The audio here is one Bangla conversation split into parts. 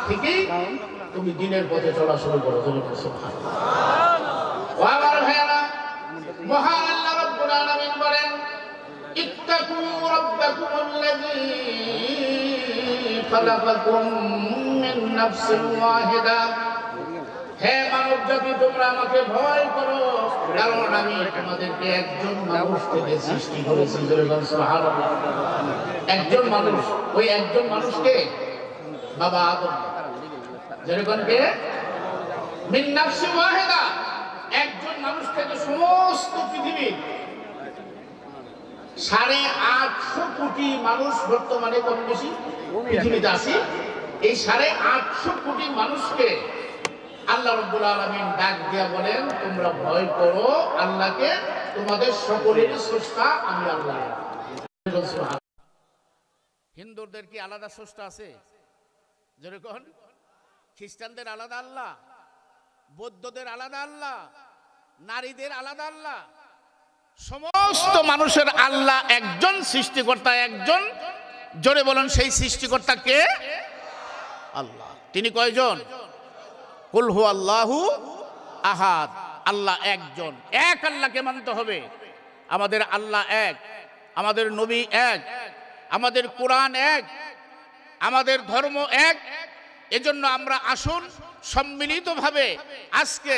থেকেই তুমি দিনের পথে চলা শুরু করো। সুবহানাল্লাহ। আমার ভাইরা, মহান আল্লাহ রাব্বুল আলামিন বলেন, ইত্তাকু রাব্বাকুমুল্লাযী খালাকাকুম মিন নাফসিন ওয়াহিদা। হে মানব জাতি, তোমরা আমাকে ভয় করো, কারণ আমি তোমাদেরকে একজন মানুষ থেকে সৃষ্টি করেছি। সুবহানাল্লাহ। একজন মানুষ, ওই একজন মানুষকে বাবা আদম, যেরকম কে মিন নাফসিন ওয়াহিদা, একজন মানুষ থেকে সমস্ত পৃথিবীর 850 কোটি মানুষ বর্তমানে কম বেশি পৃথিবীতে আছে। এই 850 কোটি মানুষকে আল্লাহ রাব্বুল আলামিন ডাক দিয়া বলেন, তোমরা ভয় করো আল্লাহকে, তোমাদের সকলের স্রষ্টা আমি আল্লাহ। হিন্দুদের কি আলাদা স্রষ্টা আছে? যেরকম খ্রিস্টানদের আলাদা আল্লাহ, বৌদ্ধদের আলাদা আল্লাহ, নারীদের আলাদা আল্লাহ, সমস্ত মানুষের আল্লাহ একজন, সৃষ্টিকর্তা একজন। জোরে বলেন, সেই সৃষ্টিকর্তা কে? আল্লাহ। তিনি কয়জন? কুল হু আল্লাহু আহাদ, আল্লাহ একজন। এক আল্লাহকে মানতে হবে। আমাদের আল্লাহ এক, আমাদের নবী এক, আমাদের কোরআন এক, আমাদের ধর্ম এক। এজন্য আমরা আসুন সম্মিলিতভাবে আজকে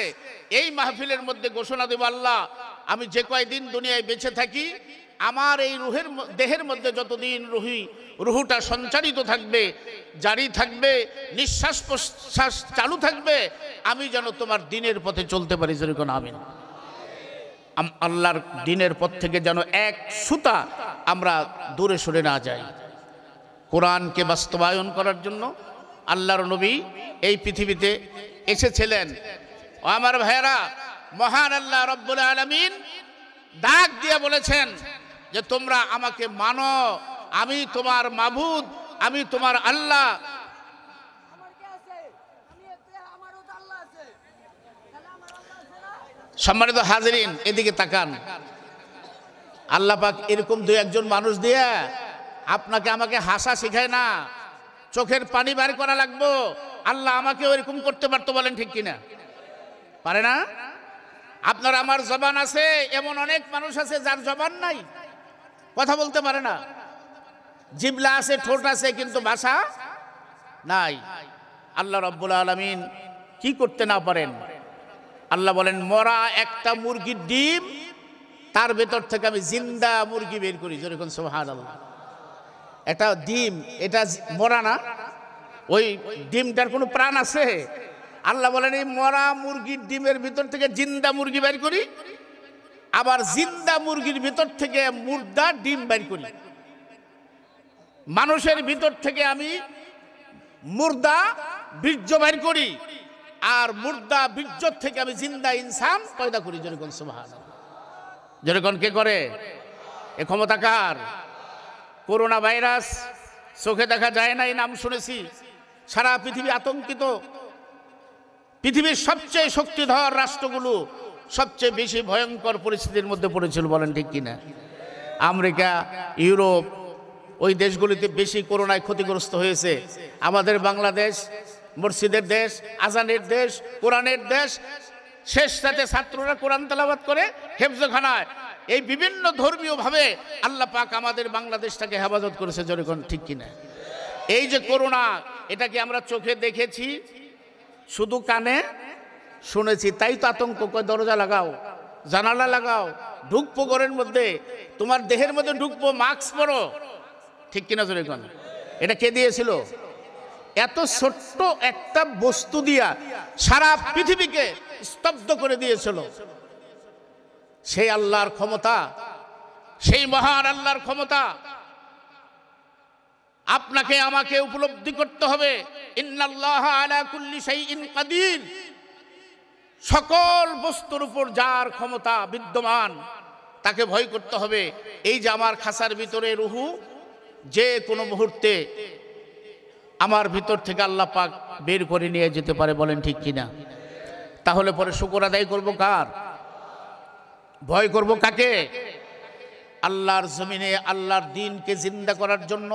এই মাহফিলের মধ্যে ঘোষণা দেব, আল্লাহ আমি যে কয়দিন দুনিয়ায় বেঁচে থাকি, আমার এই দেহের মধ্যে যতদিন রুহুটা সঞ্চারিত থাকবে, জারি থাকবে, নিঃশ্বাস প্রশ্বাস চালু থাকবে, আমি যেন তোমার দিনের পথে চলতে পারি। যেরকম আমিন। আল্লাহর দিনের পথ থেকে যেন এক সুতা আমরা দূরে সরে না যাই। কোরআনকে বাস্তবায়ন করার জন্য আল্লাহর নবী এই পৃথিবীতে এসেছিলেন। আমার ভাইয়েরা, মহান আল্লাহ রাব্বুল আলামিন ডাক দিয়ে বলেছেন যে তোমরা আমাকে মানো, আমি তোমার মাবুদ, আমি তোমার আল্লাহ। সম্মানিত হাজিরিন, এদিকে তাকান। আল্লাহ পাক এরকম দুই একজন মানুষ দিয়ে আপনাকে আমাকে হাসা শেখায় না, চোখের পানি বের করা লাগবো। আল্লাহ আমাকে এরকম করতে পারতো, বলেন ঠিক কিনা? পারে না? আপনার আমার জবান আছে, এমন অনেক মানুষ আছে যার জবান নাই, কথা বলতে পারে না। জিহ্বা আছে, ঠোঁট আছে, কিন্তু ভাষা নাই। আল্লাহ রাব্বুল আলামিন কি করতে না পারেন? আল্লাহ বলেন, মরা একটা মুরগির ডিম, তার ভেতর থেকে আমি জিন্দা মুরগি বের করি। যেরকম সুবহানাল্লাহ। এটা ডিম, এটা মরা না, ওই ডিমটার কোনো প্রাণ আছে? আল্লাহ বলেন, এই মরা মুরগির ডিমের ভিতর থেকে জিন্দা মুরগি বের করি, আবার জিন্দা মুরগির ভিতর থেকে মুর্দা ডিম বের করি। মানুষের ভিতর থেকে আমি মুর্দা বীর্য বের করি, আর মুর্দা বীর্য থেকে আমি জিন্দা ইনসান পয়দা করি। যেরকম সুবহানাল্লাহ। যেরকম কে করে? এ ক্ষমতা কার? করোনা ভাইরাস চোখে দেখা যায় না, এই নাম শুনেছি, সারা পৃথিবী আতঙ্কিত। পৃথিবীর সবচেয়ে শক্তিধর রাষ্ট্রগুলো সবচেয়ে বেশি ভয়ঙ্কর পরিস্থিতির মধ্যে পড়েছিল, বলেন ঠিক কিনা? আমেরিকা, ইউরোপ, ওই দেশগুলিতে বেশি করোনায় ক্ষতিগ্রস্ত হয়েছে। আমাদের বাংলাদেশ মসজিদের দেশ, আজানের দেশ, কোরআনের দেশ। শেষ রাতে ছাত্ররা কোরআন তেলাওয়াত করে হেফজখানায়। এই বিভিন্ন ধর্মীয় ভাবে আল্লাহ পাক আমাদের বাংলাদেশটাকে হেফাজত করেছে। যেরকম ঠিক কিনা? এই যে করোনা, এটাকে আমরা চোখে দেখেছি, শুধু কানে শুনেছি, তাই তো আতঙ্ক। দরজা লাগাও, জানালা লাগাও, ঢুকবো ঘরের মধ্যে, তোমার দেহের মধ্যে ঢুকবো, মাস্ক পরো। ঠিক কিনা? যেরকম এটা কে দিয়েছিল? এত ছোট্ট একটা বস্তু দিয়া সারা পৃথিবীকে স্তব্ধ করে দিয়েছিল। সেই আল্লাহর ক্ষমতা, সেই মহান আল্লাহর ক্ষমতা আপনাকে আমাকে উপলব্ধি করতে হবে। ইন্নাল্লাহা আলা কুল্লি শাইইন কাদির। সকল বস্তুর উপর যার ক্ষমতা বিদ্যমান, তাকে ভয় করতে হবে। এই যে আমার খাসার ভিতরে রুহু, যে কোনো মুহূর্তে আমার ভিতর থেকে আল্লাহ পাক বের করে নিয়ে যেতে পারে, বলেন ঠিক কিনা? তাহলে পরে শুকর আদায় করব কার? ভয় করব কাকে? আল্লাহর জমিনে আল্লাহর দ্বীনকে জিন্দা করার জন্য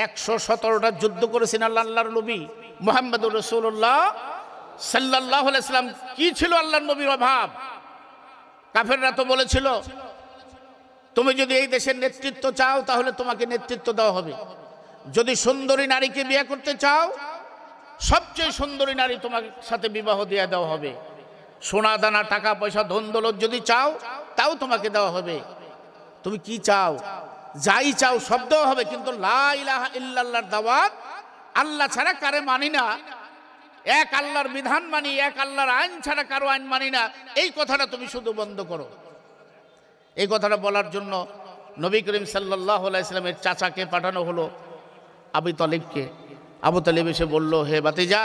117টা যুদ্ধ করেছেন আল্লাহর নবী মুহাম্মদুর রাসূলুল্লাহ সাল্লাল্লাহু আলাইহি সাল্লাম। কি ছিল আল্লাহর নবীর অভাব? কাফেররা তো বলেছিল, তুমি যদি এই দেশের নেতৃত্ব চাও তাহলে তোমাকে নেতৃত্ব দেওয়া হবে, যদি সুন্দরী নারীকে বিয়ে করতে চাও সবচেয়ে সুন্দরী নারী তোমার সাথে বিবাহ দিয়ে দেওয়া হবে, সোনা দানা টাকা পয়সা ধন দৌলত যদি চাও তাও তোমাকে দেওয়া হবে, তুমি কি চাও যাই চাও সব দেওয়া হবে, কিন্তু লা ইলাহা ইল্লাল্লাহর দাওয়াত, আল্লাহ ছাড়া কারে মানি না, এক আল্লাহর বিধান মানি, এক আল্লাহর আইন ছাড়া কারো আইন মানি না, এই কথাটা তুমি শুধু বন্ধ করো। এই কথাটা বলার জন্য নবী করিম সাল্লাল্লাহু আলাইহি সাল্লামের চাচাকে পাঠানো হলো, আবু তালিবকে। আবু তালিব এসে বলল, হে ভাতিজা,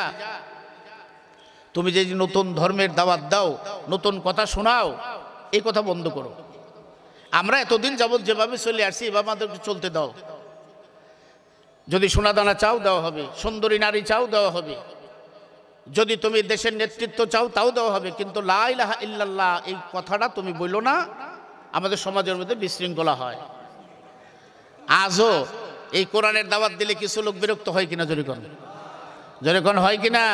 তুমি যে নতুন ধর্মের দাওয়াত দাও, নতুন কথা শোনাও, এই কথা বন্ধ করো। আমরা এতদিন যাবৎ যেভাবে চলে আসছি এভাবে আমাদেরকে চলতে দাও। যদি সোনাদানা চাও দেওয়া হবে, সুন্দরী নারী চাও দেওয়া হবে, যদি তুমি দেশের নেতৃত্ব চাও তাও দেওয়া হবে, কিন্তু লা ইলাহা ইল্লাল্লাহ এই কথাটা তুমি বললো না। আমাদের সমাজের মধ্যে বিশৃঙ্খলা হয়। আজও এই কোরআনের দাওয়াত দিলে কিছু লোক বিরক্ত হয় কিনা? জোরে কোন হয় কিনা?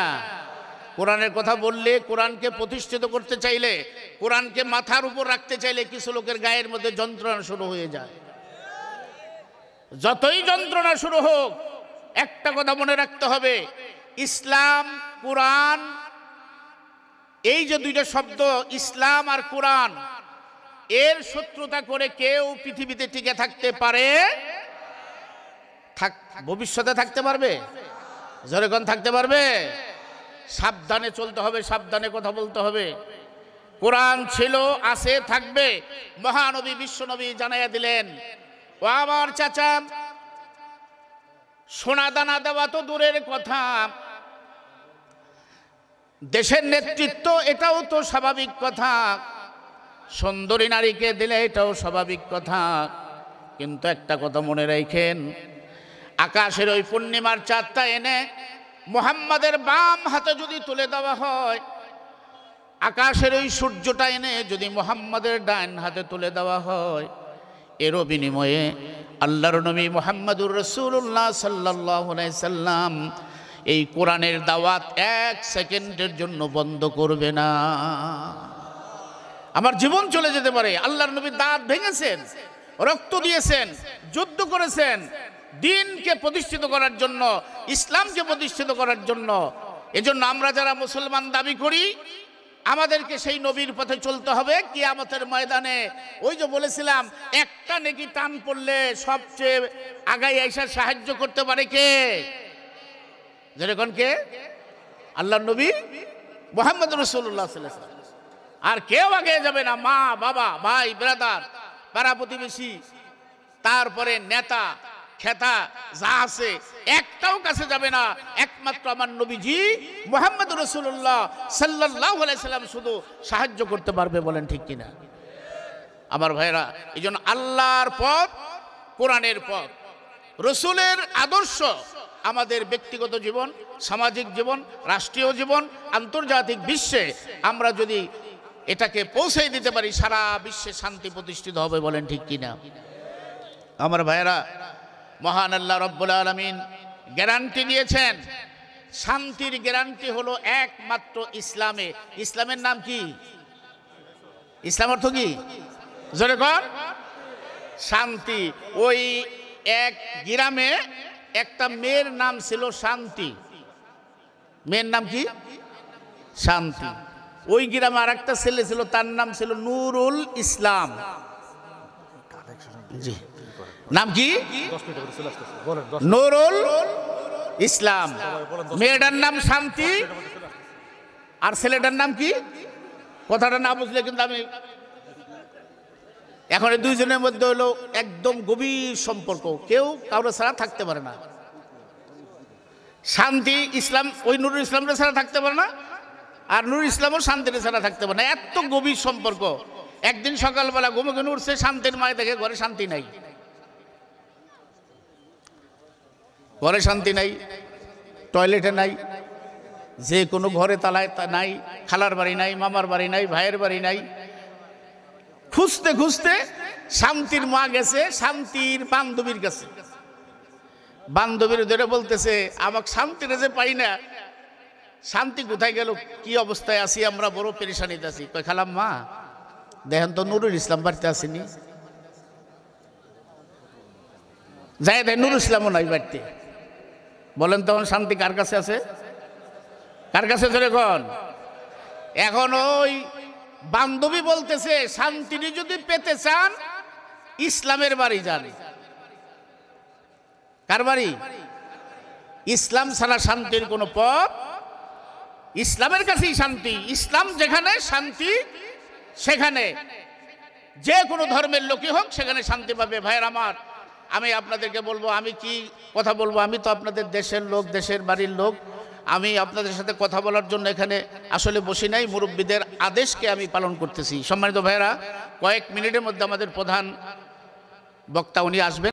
কোরআনের কথা বললে, কোরআনকে প্রতিষ্ঠিত করতে চাইলে, কোরআনকে মাথার উপর রাখতে চাইলে কিছু লোকের গায়ের মধ্যে যন্ত্রণা শুরু হয়ে যায়। যতই যন্ত্রণা শুরু হোক, একটা কথা মনে রাখতে হবে, ইসলাম কোরআন, এই যে দুইটা শব্দ ইসলাম আর কোরআন, এর শত্রুতা করে কেউ পৃথিবীতে টিকে থাকতে পারে? ভবিষ্যতে থাকতে পারবে? জোরে কোন থাকতে পারবে? সাবধানে চলতে হবে, সাবধানে কথা বলতে হবে। কোরআন ছিল, আছে, থাকবে। মহানবী বিশ্বনবী জানাইয়া দিলেন, ও আমার চাচা, সোনা দানা দেওয়া তো দূরের কথা, দেশের নেতৃত্ব এটাও তো স্বাভাবিক কথা, সুন্দরী নারীকে দিলে এটাও স্বাভাবিক কথা, কিন্তু একটা কথা মনে রাখেন, আকাশের ওই পূর্ণিমার চাঁদটা এনে মুহাম্মাদের বাম হাতে যদি তুলে দেওয়া হয়, আকাশের ওই সূর্যটা এনে যদি মুহাম্মাদের ডান হাতে তুলে দেওয়া হয়, এরও বিনিময়ে আল্লাহর নবী মুহাম্মদুর রাসূলুল্লাহ সাল্লাল্লাহু আলাইহি সাল্লাম এই কোরআনের দাওয়াত 1 সেকেন্ডের জন্য বন্ধ করবে না। আমার জীবন চলে যেতে পারে, আল্লাহর নবী দাঁত ভেঙেছেন, রক্ত দিয়েছেন, যুদ্ধ করেছেন দিনকে প্রতিষ্ঠিত করার জন্য, ইসলামকে প্রতিষ্ঠিত করার জন্য। এজন্য আমরা যারা মুসলমান দাবি করি, আমাদেরকে সেই নবীর পথে চলতে হবে। কিয়ামতের ময়দানে ওই যে বলেছিলাম, একটা নেকি টান পড়লে সবচেয়ে আগাই আইসা সাহায্য করতে পারে কে? যেরকম কে? আল্লাহর নবী মুহাম্মদ রাসূলুল্লাহ সাল্লাল্লাহু আলাইহি ওয়াসাল্লাম। আর কেউ আগে যাবে না। মা, বাবা, ভাই, ব্রাদার, পাড়া প্রতিবেশী, তারপরে নেতা খেতা যা আছে একটাও কাছে যাবে না। একমাত্র আমার নবীজি মুহাম্মদ রাসূলুল্লাহ সাল্লাল্লাহু আলাইহি সাল্লাম শুধু সাহায্য করতে পারবে। বলেন ঠিক কিনা? আমার ভাইরা, এই জন্য আল্লাহর পথ, কোরআনের পথ, রসুলের আদর্শ আমাদের ব্যক্তিগত জীবন, সামাজিক জীবন, রাষ্ট্রীয় জীবন, আন্তর্জাতিক বিশ্বে আমরা যদি এটাকে পৌঁছে দিতে পারি, সারা বিশ্বে শান্তি প্রতিষ্ঠিত হবে। বলেন ঠিক কিনা? আমার ভাইরা, মহান আল্লাহ রব্বুল আলামিন গ্যারান্টি দিয়েছেন। শান্তির গ্যারান্টি হলো একমাত্র ইসলামে। ইসলামের নাম কি? ইসলাম অর্থ কি? জোরে কর। শান্তি। ওই এক গ্রামে একটা মেয়ের নাম ছিল শান্তি। মেয়ের নাম কি? শান্তি। ওই গ্রামে আর একটা ছেলে ছিল, তার নাম ছিল নুরুল ইসলাম। জি, নাম কি? নুরুল ইসলাম। মেয়েটার নাম শান্তি আর ছেলেটার নাম কি? কথাটা না বুঝলে কিন্তু আমি এখন এই দুইজনের মধ্যে হলো একদম গভীর সম্পর্ক, কেউ কারো ছাড়া থাকতে পারে না। শান্তি ইসলাম ওই নুরুল ইসলামরা ছাড়া থাকতে পারে না, আর নুরুল ইসলামও শান্তির ছাড়া থাকতে পারে না। এত গভীর সম্পর্ক। একদিন সকালবেলা ঘুমে ঘুমে উঠছে, শান্তির মায়ে দেখে ঘরে শান্তি নাই। ঘরে শান্তি নাই, টয়লেটে নাই, যে কোনো ঘরে তালায় নাই, খালার বাড়ি নাই, মামার বাড়ি নাই, ভাইয়ের বাড়ি নাই। খুঁজতে খুঁজতে শান্তির মা গেছে শান্তির বান্ধবীর কাছে। বান্ধবীর ধরে বলতেছে আমাকে শান্তিরে যে পাই না, শান্তি কোথায় গেল, কি অবস্থায় আছি আমরা, বড় পেরেশানিতে আছি। কই খালাম মা দেখেন তো নুরুল ইসলাম বাড়িতে আসেনি, যাই দেয় নুরুল ইসলামও নাই বাড়িতে। বলেন তখন শান্তি কার কাছে আছে? কার কাছে ধরে কন? এখন ওই বান্ধবী বলতেছে শান্তিটি যদি পেতে চান ইসলামের বাড়ি যান। কার বাড়ি? ইসলাম ছাড়া শান্তির কোনো পথ, ইসলামের কাছেই শান্তি। ইসলাম যেখানে শান্তি সেখানে যে কোনো ধর্মের লোকই হোক সেখানে শান্তি পাবে। ভাইয়ের আমার, আমি আপনাদেরকে বলবো, আমি কি কথা বলবো, আমি তো আপনাদের দেশের লোক, দেশের বাড়ির লোক। আমি আপনাদের সাথে কথা বলার জন্য এখানে আসলে বসি নাই, মুরব্বীদের আদেশকে আমি পালন করতেছি। সম্মানিত ভাইয়েরা, কয়েক মিনিটের মধ্যে আমাদের প্রধান বক্তা উনি আসবেন।